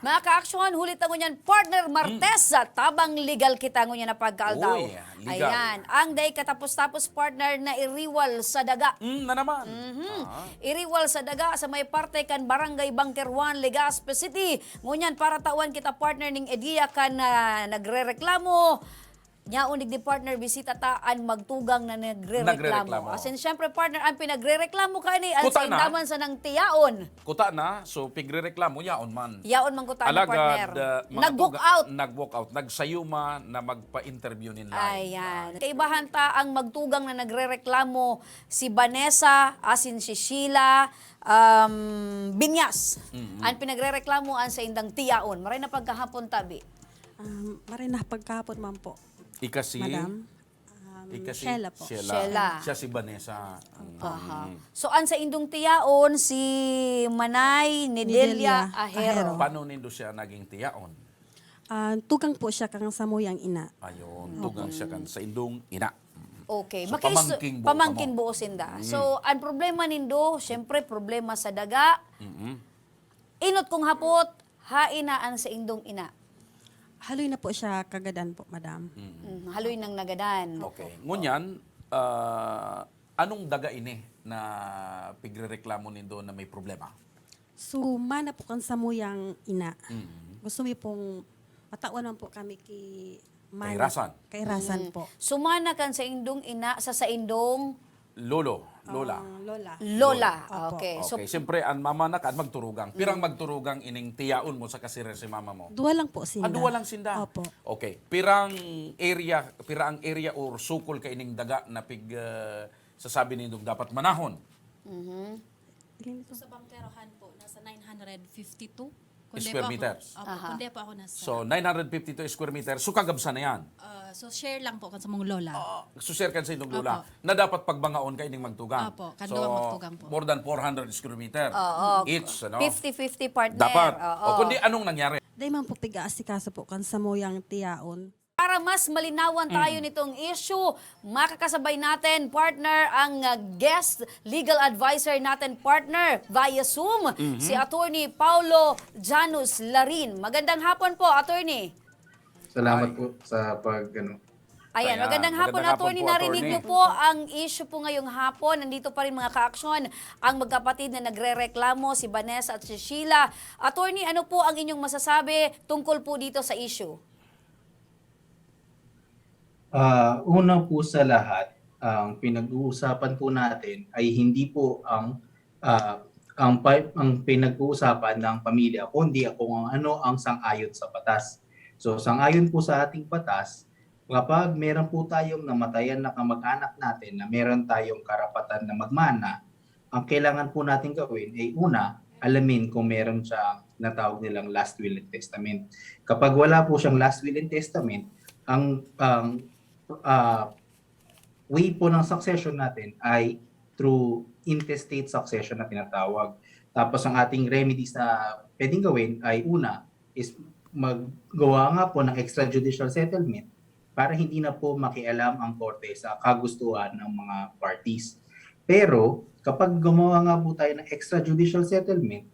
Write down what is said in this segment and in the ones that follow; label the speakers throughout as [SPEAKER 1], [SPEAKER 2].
[SPEAKER 1] Mga ka-aksyon, hulit ang ngunyan partner Martes sa tabang legal kita ngunyan na pagkaldaw.
[SPEAKER 2] Uy, legal.
[SPEAKER 1] Ayan, ang day katapos-tapos partner na iriwal sa daga.
[SPEAKER 2] Na naman.
[SPEAKER 1] Iriwal sa daga sa may parte kan Barangay Bunker 1, Legazpi City. Ngunyan para tawan kita partner ning Edia kan nagrereklamo. Nya unig di partner bisita taan magtugang na nagrereklamo. As in syempre partner ang pinagrereklamo kani ang
[SPEAKER 2] Kuta
[SPEAKER 1] sa
[SPEAKER 2] na.
[SPEAKER 1] indaman sa nang tiyaon.
[SPEAKER 2] Kuta na, so pigrereklamo yaon man.
[SPEAKER 1] Yaon man kuta na partner. Nag-book out.
[SPEAKER 2] Nag-walk out. Nagsayuma na magpa-interview nila.
[SPEAKER 1] Ayan. Kaibahan ta ang magtugang na nagrereklamo si Vanessa, asin si Sheila, Binyas. Ang pinagrereklamo an sa indang tiyaon. Maray na pagkahapon tabi.
[SPEAKER 3] Maray na pagkapon man po.
[SPEAKER 2] Ika si...
[SPEAKER 3] Madam.
[SPEAKER 2] Ika si
[SPEAKER 3] Sheila po.
[SPEAKER 1] Sheila.
[SPEAKER 2] Siya si Vanessa.
[SPEAKER 1] Aha. So an sa indong tiyaon si Manay Nidelia Ahero.
[SPEAKER 2] Paano nindo siya naging tiyaon?
[SPEAKER 3] Tugang po siya kang samuyang ina.
[SPEAKER 2] Ayun, tugang siya kan sa indong ina.
[SPEAKER 1] Okay,
[SPEAKER 2] So, pamangking buo
[SPEAKER 1] pamangkin
[SPEAKER 2] ka mo.
[SPEAKER 1] buo sinda. So ang problema nindo, syempre problema sa daga. Inot kong hapot, hainaan sa indong ina.
[SPEAKER 3] Haloy na po siya kagadan po, madam.
[SPEAKER 1] Haloy ng nagadan.
[SPEAKER 2] Okay. Ngunyan, anong daga ini na pigrereklamo nindo na may problema?
[SPEAKER 3] So, mana po kang samuyang ina. Gusto mo pong matawan po kami
[SPEAKER 2] Kay Rasan.
[SPEAKER 3] Kay Rasan po.
[SPEAKER 1] Sumana kan sa indong ina sa indong
[SPEAKER 2] Lola.
[SPEAKER 3] Lola.
[SPEAKER 1] lola.
[SPEAKER 3] Opo.
[SPEAKER 1] Okay. So
[SPEAKER 2] Okay, siyempre, ang mama na kan magturugang. Pirang magturugang ining tiyaon mo sa kasirer si mama mo.
[SPEAKER 3] Duwa lang po sinda.
[SPEAKER 2] Duwa lang sinda.
[SPEAKER 3] Opo.
[SPEAKER 2] Okay. Pirang area or sukol ka ining daga na sasabi nindong dapat manahon.
[SPEAKER 4] Sa bangkerohan po, nasa 952.
[SPEAKER 2] Square meters.
[SPEAKER 4] Kundi po ako nasa...
[SPEAKER 2] So, 952 square meter. So, kagabsa na yan.
[SPEAKER 4] so share lang po kan sa mong lola.
[SPEAKER 2] Suser kan sa indong lola.
[SPEAKER 4] Opo.
[SPEAKER 2] Na dapat pagbangaon ka ining magtugang.
[SPEAKER 4] Opo, kanduang magtugang po.
[SPEAKER 2] More than 400 square meter. Each, ano?
[SPEAKER 1] 50-50 partner.
[SPEAKER 2] Dapat.
[SPEAKER 1] Oo.
[SPEAKER 2] O kundi anong nangyari?
[SPEAKER 3] Dahil man po piga-asikaso po kang samuyang tiyaon.
[SPEAKER 1] Para mas malinawan tayo nitong issue, makakasabay natin, partner, ang guest legal advisor natin, partner, via Zoom, si Attorney Paulo Janus Larin. Magandang hapon po, Attorney.
[SPEAKER 5] Salamat po sa
[SPEAKER 1] Ayan,
[SPEAKER 2] Ayan,
[SPEAKER 1] magandang hapon,
[SPEAKER 2] magandang
[SPEAKER 1] Attorney.
[SPEAKER 2] hapon po,
[SPEAKER 1] Narinig
[SPEAKER 2] Attorney.
[SPEAKER 1] niyo po ang issue po ngayong hapon. Nandito pa rin mga ka-aksyon, ang magkapatid na nagre-reklamo, si Vanessa at si Sheila. Attorney, ano po ang inyong masasabi tungkol po dito sa issue?
[SPEAKER 5] Una po sa lahat, ang pinag-uusapan po natin ay hindi po ang pinag-uusapan ng pamilya, kundi kung ano ang sang-ayon sa batas. So sang-ayon po sa ating batas, kapag meron po tayong namatayan na kamag-anak natin na meron tayong karapatan na magmana, ang kailangan po natin gawin ay una, alamin kung meron siyang natawag nilang last will and testament. Kapag wala po siyang last will and testament, ang way po ng succession natin ay through intestate succession na tinatawag. Tapos ang ating remedies na pwedeng gawin ay una is maggawa nga po ng extrajudicial settlement para hindi na po makialam ang korte sa kagustuhan ng mga parties. Pero kapag gumawa nga po tayo ng extrajudicial settlement,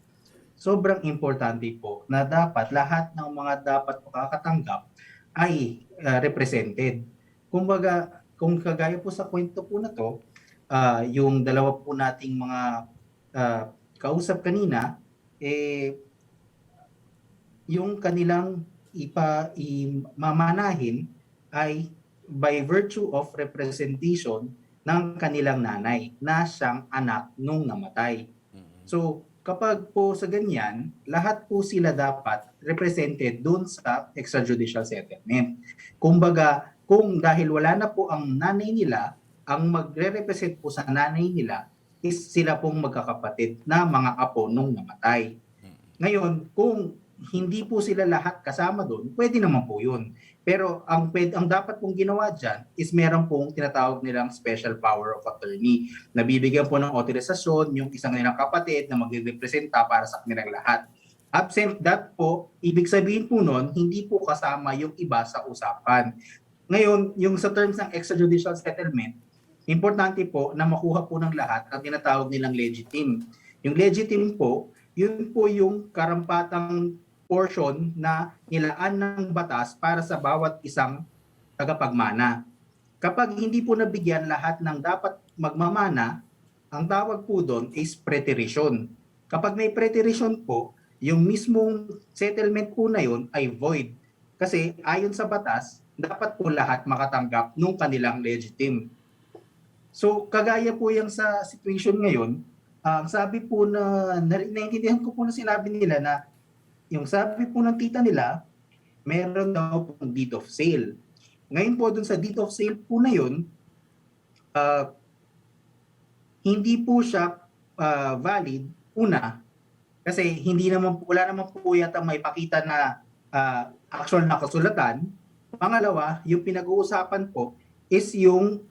[SPEAKER 5] sobrang importante po na dapat lahat ng mga dapat makakatanggap ay represented. Kumbaga, kung kagaya po sa kwento po na to, yung dalawa po nating mga kausap kanina, yung kanilang imamanahin ay by virtue of representation ng kanilang nanay na siyang anak nung namatay. So, kapag po sa ganyan, lahat po sila dapat represented dun sa extrajudicial settlement. Kumbaga, kung dahil wala na po ang nanay nila, ang magre-represent po sa nanay nila is sila pong magkakapatid na mga apo nung namatay. Ngayon, kung hindi po sila lahat kasama doon, pwede naman po yun. Pero ang dapat pong ginawa dyan is meron pong tinatawag nilang special power of attorney. Nabibigyan po ng otorisasyon yung isang nilang kapatid na magre-representa para sa kanilang lahat. Absent that po, ibig sabihin po nun, hindi po kasama yung iba sa usapan. Ngayon, yung sa terms ng extrajudicial settlement, importante po na makuha po ng lahat ang tinatawag nilang legitime. Yung legitime po, yun po yung karampatang portion na nilaan ng batas para sa bawat isang tagapagmana. Kapag hindi po nabigyan lahat ng dapat magmamana, ang tawag po doon is preterition. Kapag may preterition po, yung mismong settlement po na yun ay void. Kasi ayon sa batas, dapat po lahat makatanggap ng kanilang legitim. So kagaya po yung sa situation ngayon, ang sabi po na naiintindihan ko po na sinabi nila na yung sabi po ng tita nila, meron daw pong deed of sale. Ngayon po dun sa deed of sale po na yun, hindi po siya valid, una, kasi hindi naman po, wala naman po yata may pakita na actual na kasulatan. Pangalawa, yung pinag-uusapan po is yung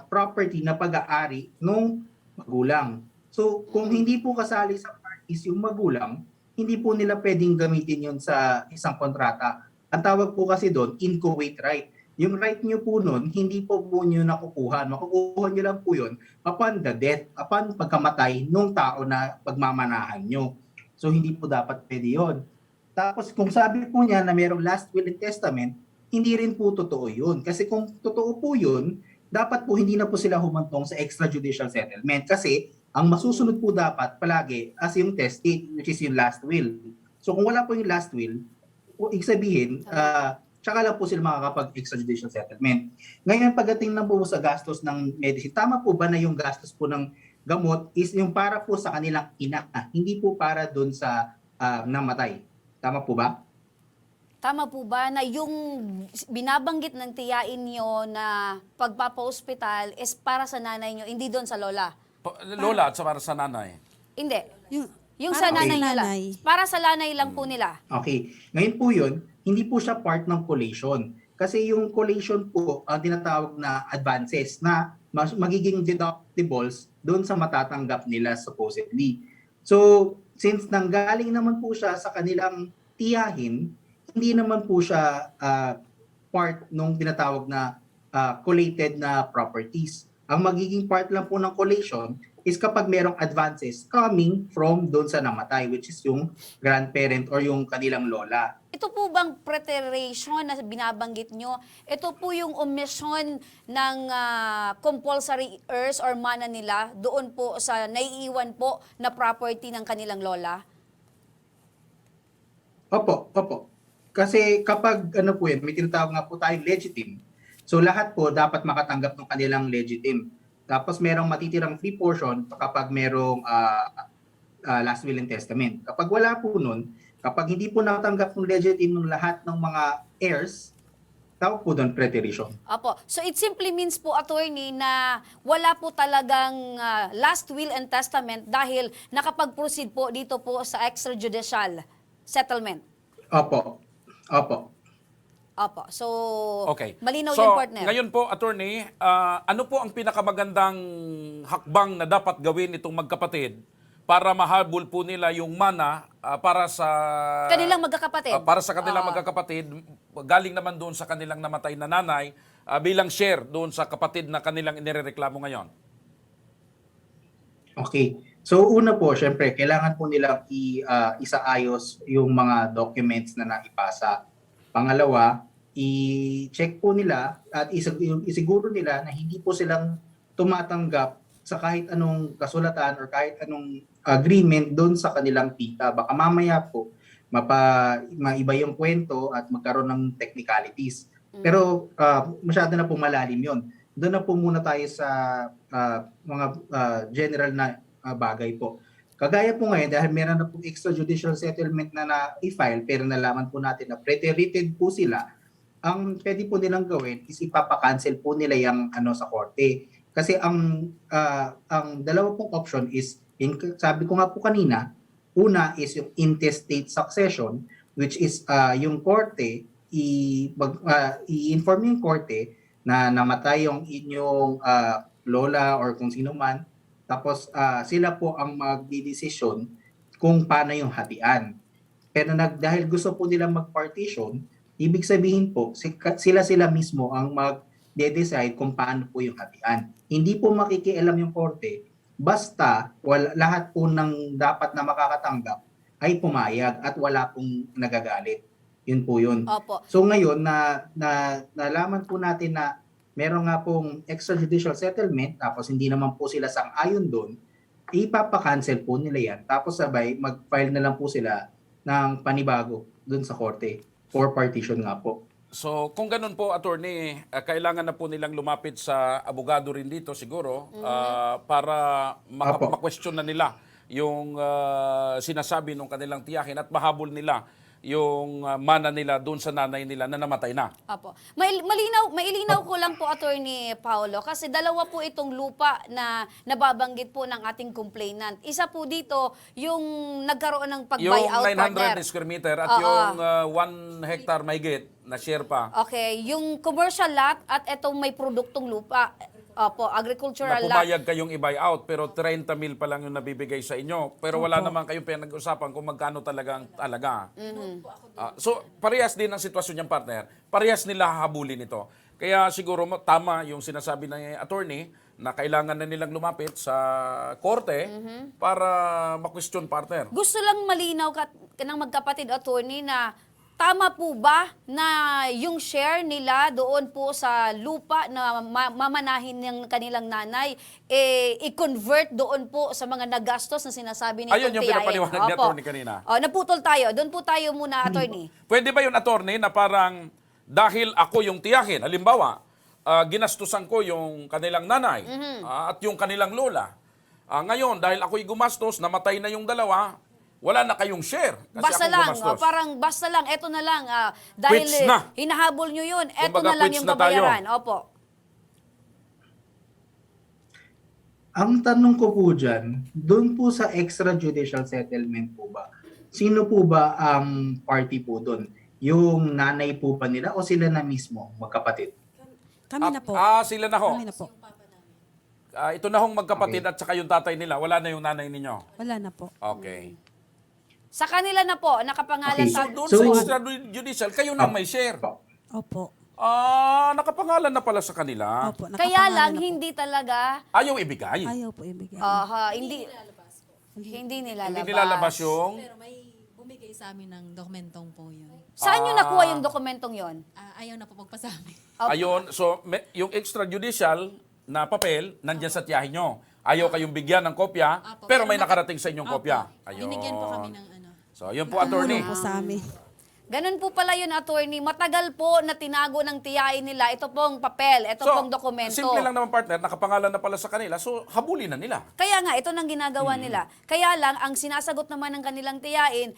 [SPEAKER 5] property na pag-aari ng magulang. So kung hindi po kasali sa parties yung magulang, hindi po nila pwedeng gamitin yun sa isang kontrata. Ang tawag po kasi doon, inchoate right. Yung right nyo po nun, hindi po nyo nakukuha. Makukuha nyo lang po yun upon the death, upon pagkamatay ng tao na pagmamanahan nyo. So hindi po dapat pwede yun. Tapos kung sabi po niya na mayroong last will and testament, hindi rin po totoo yun. Kasi kung totoo po yun, dapat po hindi na po sila humantong sa extrajudicial settlement. Kasi ang masusunod po dapat palagi as yung testate, which is yung last will. So kung wala po yung last will, ibig sabihin, tsaka lang po sila makakapag-extrajudicial settlement. Ngayon, pagdating na po sa gastos ng medicine, tama po ba na yung gastos po ng gamot is yung para po sa kanilang ina, hindi po para doon sa namatay? Tama po ba?
[SPEAKER 1] Tama po ba na yung binabanggit ng tiyain nyo na pagpapa-hospital is para sa nanay nyo, hindi doon sa lola?
[SPEAKER 2] Lola at sa para sa nanay.
[SPEAKER 1] Hindi. Yung
[SPEAKER 3] para
[SPEAKER 1] sa nanay
[SPEAKER 3] sa
[SPEAKER 1] nila.
[SPEAKER 3] nanay.
[SPEAKER 1] Para sa nanay lang po nila.
[SPEAKER 5] Okay. Ngayon po yun, hindi po siya part ng collation. Kasi yung collation po, ang tinatawag na advances na magiging deductibles doon sa matatanggap nila supposedly. So, since nanggaling naman po siya sa kanilang tiyahin, hindi naman po siya part nung tinatawag na collated na properties. Ang magiging part lang po ng collation is kapag merong advances coming from doon sa namatay, which is yung grandparent or yung kanilang lola.
[SPEAKER 1] Ito po bang preteration na binabanggit nyo, ito po yung omission ng compulsory heirs or mana nila doon po sa naiiwan po na property ng kanilang lola?
[SPEAKER 5] Opo. Kasi kapag ano po yan, may tinatawag nga po tayong legitim. So lahat po dapat makatanggap ng kanilang legitim. Tapos merong matitirang free portion kapag merong last will and testament. Kapag wala po nun, kapag hindi po natanggap ng legitim ng lahat ng mga heirs, tawag po doon preterition.
[SPEAKER 1] Apo. So it simply means po, attorney, na wala po talagang last will and testament dahil nakapag-proceed po dito po sa extrajudicial settlement.
[SPEAKER 5] Opo.
[SPEAKER 1] Opo. So,
[SPEAKER 2] Okay.
[SPEAKER 1] malinaw
[SPEAKER 2] So,
[SPEAKER 1] yung partner.
[SPEAKER 2] ngayon po, attorney, ano po ang pinakamagandang hakbang na dapat gawin itong magkapatid para mahabol po nila yung mana para sa
[SPEAKER 1] Kanilang magkakapatid.
[SPEAKER 2] para sa kanilang magkakapatid, galing naman doon sa kanilang namatay na nanay, bilang share doon sa kapatid na kanilang inirereklamo ngayon.
[SPEAKER 5] Okay. So una po, syempre, kailangan po nilang isaayos yung mga documents na naipasa. Pangalawa, i-check po nila at isiguro nila na hindi po silang tumatanggap sa kahit anong kasulatan or kahit anong agreement doon sa kanilang tita. Baka mamaya po maiba yung kwento at magkaroon ng technicalities. Pero masyado na po malalim yun. Doon na po muna tayo sa mga general na bagay po. Kagaya po ngayon, dahil meron na po extrajudicial settlement na na-file, pero nalaman po natin na preteritated po sila, ang pwede po nilang gawin is ipapakancel po nila yung sa korte. Kasi ang dalawa pong option is, sabi ko nga po kanina, una is yung intestate succession, which is yung korte, i-inform yung korte na namatay yung inyong lola or kung sino man, tapos sila po ang magdidesisyon kung paano yung hatian. Pero dahil gusto po nilang mag-partition, ibig sabihin po, sila mismo ang mag-decide kung paano po yung hatian. Hindi po makikialam yung korte, basta lahat po ng dapat na makakatanggap ay pumayag at wala pong nagagalit. Yun po yun.
[SPEAKER 1] Opo.
[SPEAKER 5] So ngayon nalaman po natin na meron nga pong extrajudicial settlement tapos hindi naman po sila sang-ayon doon, ipapa-cancel po nila yan. Tapos sabay mag-file na lang po sila ng panibago doon sa korte for partition nga po.
[SPEAKER 2] So, kung ganun po, attorney, kailangan na po nilang lumapit sa abogado rin dito siguro para
[SPEAKER 5] Apo.
[SPEAKER 2] ma-question na nila yung sinasabi ng kanilang tiyakin at mahabol nila yung mana nila doon sa nanay nila na namatay na.
[SPEAKER 1] Apo. Mailinaw ko lang po, Attorney Paolo, kasi dalawa po itong lupa na nababanggit po ng ating complainant. Isa po dito, yung nagkaroon ng
[SPEAKER 2] Yung
[SPEAKER 1] pag-buyout
[SPEAKER 2] 900
[SPEAKER 1] partner.
[SPEAKER 2] square meter at
[SPEAKER 1] Oo.
[SPEAKER 2] yung 1 hectare mahigit na share pa.
[SPEAKER 1] Okay, yung commercial lot at itong may produktong lupa. Opo,
[SPEAKER 2] Na
[SPEAKER 1] agricultural lot.
[SPEAKER 2] pumayag kayong i-buy out pero 30 mil pa lang yung nabibigay sa inyo. Pero wala naman kayong pinag-usapan kung magkano talagang talaga. So, parehas din ang sitwasyon niyang partner. Parehas nila hahabulin ito. Kaya siguro tama yung sinasabi ng attorney na kailangan na nilang lumapit sa korte para ma-question partner.
[SPEAKER 1] Gusto lang malinaw ng magkapatid attorney na tama po ba na yung share nila doon po sa lupa na mamanahin ng kanilang nanay, i-convert doon po sa mga nagastos na sinasabi nitong
[SPEAKER 2] Ayun yung
[SPEAKER 1] tiyain?
[SPEAKER 2] pinapaliwanag ni
[SPEAKER 1] Opo.
[SPEAKER 2] attorney kanina.
[SPEAKER 1] Naputol tayo. Doon po tayo muna, attorney.
[SPEAKER 2] Pwede ba yun, attorney, na parang dahil ako yung tiyahin, halimbawa, ginastusan ko yung kanilang nanay at yung kanilang lola. Ngayon, dahil ako'y gumastos, namatay na yung dalawa, wala na kayong share. Kasi
[SPEAKER 1] Basta
[SPEAKER 2] akong
[SPEAKER 1] lang,
[SPEAKER 2] gumastos.
[SPEAKER 1] parang basta lang, eto na lang. Dahil
[SPEAKER 2] Quits na.
[SPEAKER 1] hinahabol nyo yun, eto
[SPEAKER 2] Kumbaga,
[SPEAKER 1] na lang
[SPEAKER 2] quits
[SPEAKER 1] yung
[SPEAKER 2] na tayo.
[SPEAKER 1] babayaran. Opo.
[SPEAKER 5] Ang tanong ko po dyan, doon po sa extrajudicial settlement po ba, sino po ba ang party po doon? Yung nanay po ba nila o sila na mismo, magkapatid?
[SPEAKER 3] Kami na po.
[SPEAKER 2] Sila na ho.
[SPEAKER 3] Kami na po.
[SPEAKER 2] Ito na hong magkapatid at saka yung tatay nila. Wala na yung nanay ninyo.
[SPEAKER 3] Wala na po.
[SPEAKER 2] Okay.
[SPEAKER 1] Sa kanila na po, nakapangalan
[SPEAKER 5] Okay.
[SPEAKER 1] sa...
[SPEAKER 2] Doon
[SPEAKER 5] So-
[SPEAKER 2] sa extrajudicial, kayo nang may share.
[SPEAKER 3] Opo.
[SPEAKER 2] Nakapangalan na pala sa kanila.
[SPEAKER 3] Opo.
[SPEAKER 1] Kaya
[SPEAKER 3] nakapangalan
[SPEAKER 1] lang,
[SPEAKER 3] na po.
[SPEAKER 1] hindi talaga,
[SPEAKER 2] Ayaw ibigay.
[SPEAKER 3] Ayaw po ibigay.
[SPEAKER 1] hindi nilalabas.
[SPEAKER 2] Hindi nilalabas yung...
[SPEAKER 4] Pero may bumigay sa amin ng dokumentong po yun.
[SPEAKER 1] Saan nyo nakuha yung dokumentong yon?
[SPEAKER 4] Ayaw na po magpasabi.
[SPEAKER 2] Ayun, so yung extrajudicial na papel, nandyan sa tiyahin nyo. Ayaw kayong bigyan ng kopya,
[SPEAKER 4] Apo.
[SPEAKER 2] pero may nakarating sa inyong
[SPEAKER 4] Opo.
[SPEAKER 2] kopya. Ayun.
[SPEAKER 4] Binigyan po kami ng ano.
[SPEAKER 2] So, yun po, attorney.
[SPEAKER 3] Ano po sa amin.
[SPEAKER 1] Ganun po pala yun, attorney. Matagal po na tinago ng tiyain nila. Ito pong papel, ito pong dokumento.
[SPEAKER 2] simple lang naman, partner, nakapangalan na pala sa kanila, so habulin na nila.
[SPEAKER 1] Kaya nga, ito nang ginagawa nila. Kaya lang, ang sinasagot naman ng kanilang tiyain,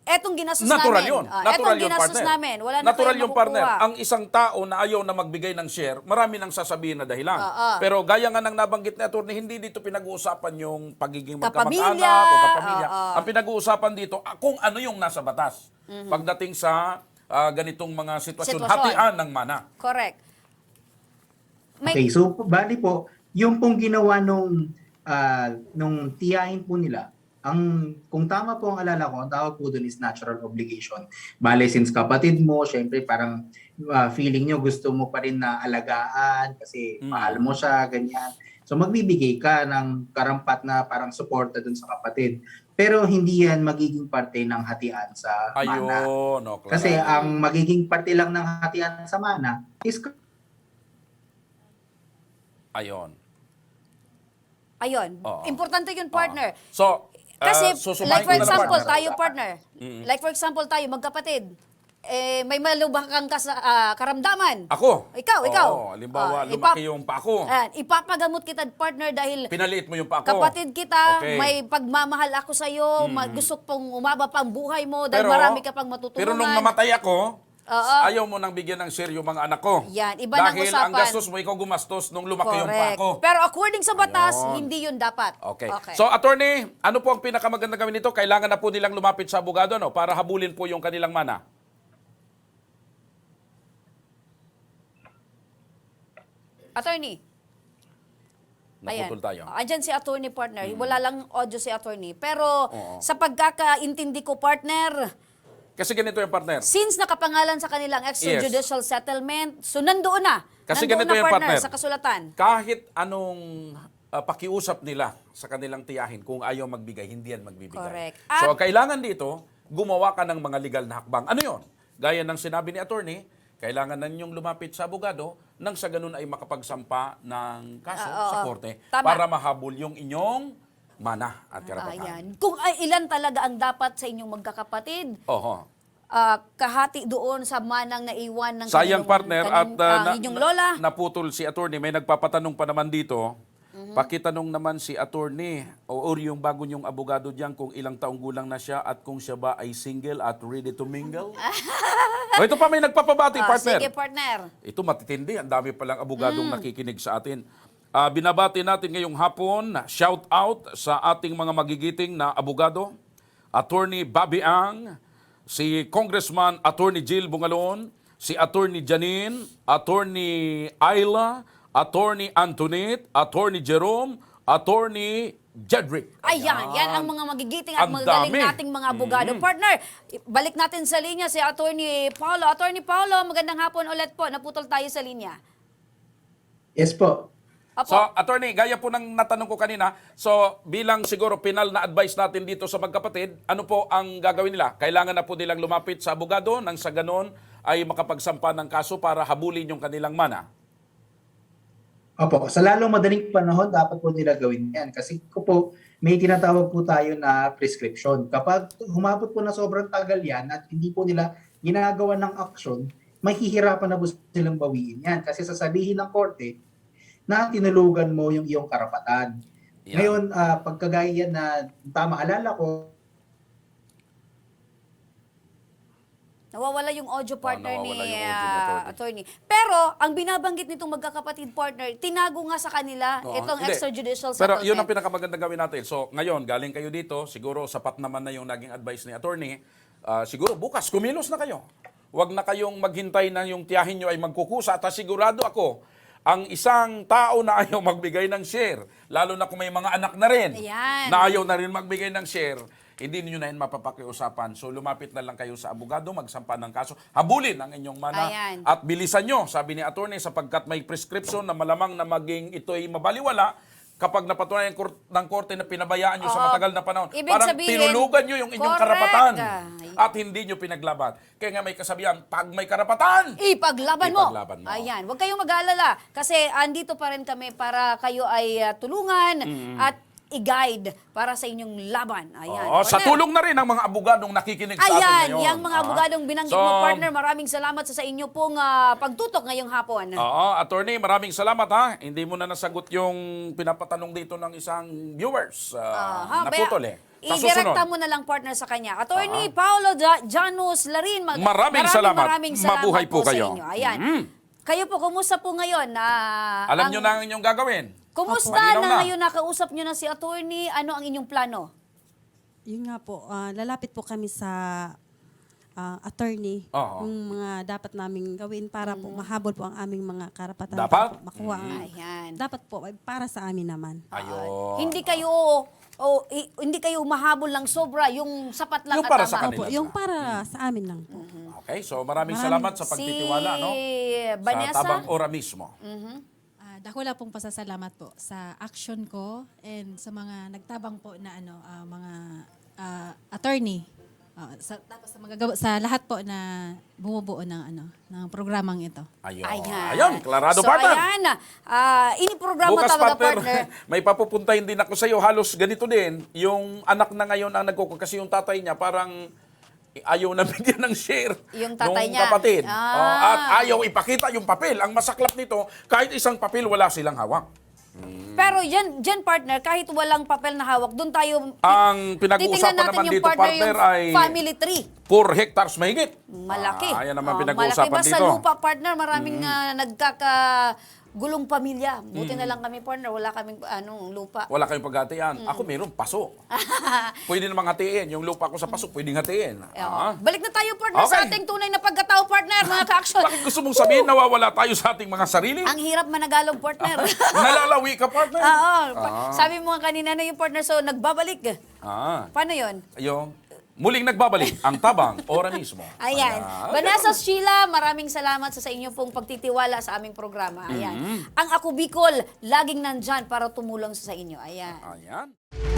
[SPEAKER 1] etong ginastos
[SPEAKER 2] Natural
[SPEAKER 1] namin.
[SPEAKER 2] yun.
[SPEAKER 1] Natural
[SPEAKER 2] Natural
[SPEAKER 1] etong
[SPEAKER 2] yun,
[SPEAKER 1] ginastos
[SPEAKER 2] partner.
[SPEAKER 1] namin. Wala na
[SPEAKER 2] Natural
[SPEAKER 1] kayong
[SPEAKER 2] yung partner.
[SPEAKER 1] makukuha.
[SPEAKER 2] Ang isang tao na ayaw na magbigay ng share, marami nang sasabihin na dahilan.
[SPEAKER 1] Oo.
[SPEAKER 2] Pero gaya nga ng nabanggit ni attorney, hindi dito pinag-uusapan yung pagiging
[SPEAKER 1] Kapamilya.
[SPEAKER 2] magkamag-anak o kapamilya.
[SPEAKER 1] Oo.
[SPEAKER 2] Ang pinag-uusapan dito, kung ano yung nasa batas. Pagdating sa ganitong mga sitwasyon,
[SPEAKER 1] Sitwasyon.
[SPEAKER 2] hatian ng mana.
[SPEAKER 1] Correct.
[SPEAKER 5] Okay, so bali po, yung pong ginawa nung tiyahin po nila, kung tama po ang alala ko, ang tawag po doon is natural obligation. Bale, since kapatid mo, syempre parang feeling nyo gusto mo pa rin na alagaan kasi mahal mo siya, ganyan. So magbibigay ka ng karampat na parang suporta doon sa kapatid. Pero hindi yan magiging parte ng hatian sa mana.
[SPEAKER 2] Ayun. Okay.
[SPEAKER 5] Kasi ang magiging parte lang ng hatian sa mana is
[SPEAKER 2] Ayun.
[SPEAKER 1] Ayun.
[SPEAKER 2] Oo.
[SPEAKER 1] Importante yun, partner.
[SPEAKER 2] So,
[SPEAKER 1] Kasi,
[SPEAKER 2] susumahin
[SPEAKER 1] like for
[SPEAKER 2] ko na lang,
[SPEAKER 1] example,
[SPEAKER 2] partner.
[SPEAKER 1] tayo partner. Like for example, tayo magkapatid. May malubhang kang karamdaman.
[SPEAKER 2] Ako?
[SPEAKER 1] Ikaw.
[SPEAKER 2] Oo, halimbawa,
[SPEAKER 1] Ah,
[SPEAKER 2] lumaki yung pako.
[SPEAKER 1] Ipapagamot kita, partner, dahil
[SPEAKER 2] Pinaliit mo yung pako.
[SPEAKER 1] kapatid kita,
[SPEAKER 2] Okay.
[SPEAKER 1] may pagmamahal ako sa iyo, gusto pong umaba pa ang buhay mo dahil marami ka pang matutulungan.
[SPEAKER 2] Pero nung namatay ako,
[SPEAKER 1] Oo.
[SPEAKER 2] ayaw mo nang bigyan ng share yung mga anak ko.
[SPEAKER 1] Yan, iba ng
[SPEAKER 2] Dahil
[SPEAKER 1] usapan.
[SPEAKER 2] ang gastos mo, ikaw gumastos nung lumaki yung
[SPEAKER 1] Correct.
[SPEAKER 2] pako.
[SPEAKER 1] Pero according sa batas,
[SPEAKER 2] Ayun.
[SPEAKER 1] hindi yun dapat.
[SPEAKER 2] Okay. So, attorney, ano po ang pinakamagandang gawin nito? Kailangan na po nilang lumapit sa abogado, no? Para habulin po yung kanilang mana.
[SPEAKER 1] Attorney.
[SPEAKER 2] Naputol tayo.
[SPEAKER 1] Andyan si attorney, partner. Wala lang audio si attorney. Pero
[SPEAKER 2] Oo.
[SPEAKER 1] sa pagkakaintindi ko, partner,
[SPEAKER 2] Kasi ganito yung partner.
[SPEAKER 1] since nakapangalan sa kanilang extrajudicial settlement, so nandoon na.
[SPEAKER 2] Kasi
[SPEAKER 1] Nandoon
[SPEAKER 2] ganito
[SPEAKER 1] na,
[SPEAKER 2] yung partner.
[SPEAKER 1] sa kasulatan.
[SPEAKER 2] Kahit anong pakiusap nila sa kanilang tiyahin kung ayaw magbigay, hindi yan magbibigay.
[SPEAKER 1] Correct.
[SPEAKER 2] So,
[SPEAKER 1] At-
[SPEAKER 2] kailangan dito, gumawa ka ng mga legal na hakbang. Ano yon? Gaya ng sinabi ni attorney, kailangan na ninyong lumapit sa abogado nang sa ganun ay makapagsampa ng kaso sa korte
[SPEAKER 1] Tama.
[SPEAKER 2] para mahabol yung inyong mana at karapatan.
[SPEAKER 1] Ayan. Kung ilan talaga ang dapat sa inyong magkakapatid,
[SPEAKER 2] Oho.
[SPEAKER 1] kahati doon sa manang naiwan ng
[SPEAKER 2] Sayang
[SPEAKER 1] kanilang-
[SPEAKER 2] partner at
[SPEAKER 1] inyong lola.
[SPEAKER 2] naputol si attorney. May nagpapatanong pa naman dito.
[SPEAKER 1] Mhm.
[SPEAKER 2] Pakitanong naman si attorney o yung bago niyong abogado diyan kung ilang taong gulang na siya at kung siya ba ay single at ready to mingle. O, ito pa may nagpapabati, partner.
[SPEAKER 1] Sige, partner.
[SPEAKER 2] Ito matitindi. Ang dami palang abogadong nakikinig sa atin. Binabati natin ngayong hapon, shout out sa ating mga magigiting na abogado, Attorney Bobby Ang, si Congressman Attorney Jill Bungalon, si Attorney Janine, Attorney Ayla, Attorney Antoinette, Attorney Jerome, Attorney Jedrick.
[SPEAKER 1] Ayan, yan ang mga magigiting at
[SPEAKER 2] Ang
[SPEAKER 1] magagaling
[SPEAKER 2] dami.
[SPEAKER 1] nating mga abogado. Partner, balik natin sa linya si Attorney Paulo. Attorney Paulo, magandang hapon ulit po. Naputol tayo sa linya.
[SPEAKER 5] Yes po.
[SPEAKER 1] Apo.
[SPEAKER 2] So, attorney, gaya po ng natanong ko kanina, so bilang siguro penal na advice natin dito sa magkapatid, ano po ang gagawin nila? Kailangan na po nilang lumapit sa abogado nang sa ganon ay makapagsampa ng kaso para habulin yung kanilang mana.
[SPEAKER 5] Opo, sa lalong madaling panahon, dapat po nila gawin yan. Kasi may tinatawag po tayo na prescription. Kapag humabot po na sobrang tagal yan at hindi po nila ginagawa ng aksyon, mahihirapan na po silang bawiin yan. Kasi sasabihin ng korte na tinulugan mo yung iyong karapatan.
[SPEAKER 2] Yan.
[SPEAKER 5] Ngayon, pagkagaya yan na tama, alala ko,
[SPEAKER 1] Nawawala yung audio partner
[SPEAKER 2] nawawala
[SPEAKER 1] ni
[SPEAKER 2] yung audio,
[SPEAKER 1] attorney. Pero, ang binabanggit nitong magkakapatid partner, tinago nga sa kanila
[SPEAKER 2] Oo,
[SPEAKER 1] itong
[SPEAKER 2] hindi.
[SPEAKER 1] extrajudicial
[SPEAKER 2] Pero
[SPEAKER 1] settlement.
[SPEAKER 2] yun ang pinakamagandang gawin natin. So ngayon, galing kayo dito, siguro sapat naman na yung naging advice ni attorney. Siguro bukas, kumilos na kayo. Huwag na kayong maghintay na yung tiyahin nyo ay magkukusa. At sigurado ako, ang isang tao na ayaw magbigay ng share, lalo na kung may mga anak na rin,
[SPEAKER 1] Ayan.
[SPEAKER 2] na ayaw na rin magbigay ng share, hindi niyo na yun mapapakiusapan. So lumapit na lang kayo sa abogado, magsampa ng kaso, habulin ang inyong mana
[SPEAKER 1] Ayan.
[SPEAKER 2] at bilisan nyo, sabi ni attorney, sapagkat may prescription na malamang na maging ito'y mabaliwala kapag napatunayan ng korte na pinabayaan nyo sa
[SPEAKER 1] Oo.
[SPEAKER 2] matagal na panahon.
[SPEAKER 1] Ibig
[SPEAKER 2] Parang
[SPEAKER 1] sabihin,
[SPEAKER 2] tinulugan nyo yung inyong
[SPEAKER 1] correct.
[SPEAKER 2] karapatan at hindi nyo pinaglaban. Kaya nga may kasabihan, pag may karapatan,
[SPEAKER 1] Ipaglaban mo.
[SPEAKER 2] Ipaglaban mo.
[SPEAKER 1] Ayan, huwag kayong mag-aalala kasi andito pa rin kami para kayo ay tulungan at i-guide para sa inyong laban. Ayan.
[SPEAKER 2] oo, sa
[SPEAKER 1] Partner.
[SPEAKER 2] tulong na rin ng mga abogadong nakikinig sa atin
[SPEAKER 1] Ayan,
[SPEAKER 2] ngayon.
[SPEAKER 1] yung mga abogadong binanggit
[SPEAKER 2] So,
[SPEAKER 1] mo, partner, maraming salamat sa inyo pong pagtutok ngayong hapon.
[SPEAKER 2] Oo, attorney, maraming salamat ha. Hindi mo na nasagot yung pinapatanong dito ng isang viewers. Naputol eh. Sa
[SPEAKER 1] I-direkta
[SPEAKER 2] susunod.
[SPEAKER 1] mo na lang, partner, sa kanya. Attorney Paolo Janus Larin.
[SPEAKER 2] Maraming salamat.
[SPEAKER 1] Maraming salamat
[SPEAKER 2] Mabuhay po
[SPEAKER 1] sa
[SPEAKER 2] kayo.
[SPEAKER 1] inyo. Ayan. Kayo po, kumusta po ngayon?
[SPEAKER 2] Alam nyo na ang inyong gagawin.
[SPEAKER 1] Kumusta
[SPEAKER 2] Malinaw
[SPEAKER 1] na
[SPEAKER 2] na.
[SPEAKER 1] ngayon nakausap nyo na si attorney? Ano ang inyong plano?
[SPEAKER 3] Yun nga po, lalapit po kami sa attorney.
[SPEAKER 2] Oo.
[SPEAKER 3] Yung mga dapat naming gawin para po mahabol po ang aming mga karapatan.
[SPEAKER 2] Dapat?
[SPEAKER 3] para po makuha ang,
[SPEAKER 1] Ayan.
[SPEAKER 3] dapat po, ay para sa amin naman.
[SPEAKER 2] Ayun.
[SPEAKER 1] Hindi kayo mahabol lang sobra, yung sapat lang
[SPEAKER 2] Yung
[SPEAKER 1] at
[SPEAKER 2] para sa
[SPEAKER 1] tama.
[SPEAKER 2] kanila.
[SPEAKER 3] Opo, yung para sa amin lang po.
[SPEAKER 2] Okay, so maraming salamat sa pagtitiwala, no?
[SPEAKER 1] Vanessa?
[SPEAKER 2] Sa Tabang Ora mismo.
[SPEAKER 4] Dakula pong pasasalamat po sa action ko and sa mga nagtabang po na mga attorney. Tapos sa lahat po na bumubuo ng programang ito.
[SPEAKER 2] Ayun.
[SPEAKER 1] Ayan.
[SPEAKER 2] Ayun, klarado,
[SPEAKER 1] so,
[SPEAKER 2] partner.
[SPEAKER 1] ayan. Ini-programa
[SPEAKER 2] Bukas,
[SPEAKER 1] talaga,
[SPEAKER 2] partner,
[SPEAKER 1] partner.
[SPEAKER 2] may papupuntahin din ako sa iyo. Halos ganito din. Yung anak na ngayon ang kasi yung tatay niya parang ayaw na bigyan ng share
[SPEAKER 1] Yung tatay
[SPEAKER 2] nung
[SPEAKER 1] niya.
[SPEAKER 2] kapatid.
[SPEAKER 1] Ah.
[SPEAKER 2] At ayaw ipakita yung papel. Ang masaklap nito, kahit isang papel, wala silang hawak.
[SPEAKER 1] Pero dyan, partner, kahit walang papel na hawak, doon tayo
[SPEAKER 2] Ang pinag-uusapan
[SPEAKER 1] titingnan natin
[SPEAKER 2] naman
[SPEAKER 1] yung
[SPEAKER 2] dito,
[SPEAKER 1] partner,
[SPEAKER 2] partner,
[SPEAKER 1] yung
[SPEAKER 2] ay
[SPEAKER 1] family tree.
[SPEAKER 2] 4 hectares mahigit.
[SPEAKER 1] Malaki.
[SPEAKER 2] Ayan naman
[SPEAKER 1] Oh,
[SPEAKER 2] pinag-uusapan
[SPEAKER 1] malaki. Basta
[SPEAKER 2] dito.
[SPEAKER 1] lupa, partner, maraming nagkakagulong pamilya. Buti na lang kami, partner, wala kaming lupa.
[SPEAKER 2] Wala kayong paghatian. Ako meron, paso. Pwede namang hatiin. Yung lupa ko sa paso, pwedeng hatiin.
[SPEAKER 1] Balik na tayo, partner, sa
[SPEAKER 2] Okay.
[SPEAKER 1] ating tunay na pagkatao, partner, mga ka-action.
[SPEAKER 2] Bakit gusto mong sabihin nawawala tayo sa ating mga sarili?
[SPEAKER 1] Ang hirap managalog, partner.
[SPEAKER 2] Nalalawi ka, partner?
[SPEAKER 1] Oo. Sabi mo nga kanina na yung partner, so nagbabalik.
[SPEAKER 2] Ah,
[SPEAKER 1] Paano yon?
[SPEAKER 2] yung Muling nagbabalik ang Tabang Ora mismo.
[SPEAKER 1] Ayan. Vanessa Sheila, maraming salamat sa inyo pong pagtitiwala sa aming programa. Ayan. Ang Ako Bicol, laging nandyan para tumulong sa inyo. Ayan.
[SPEAKER 2] Ayan.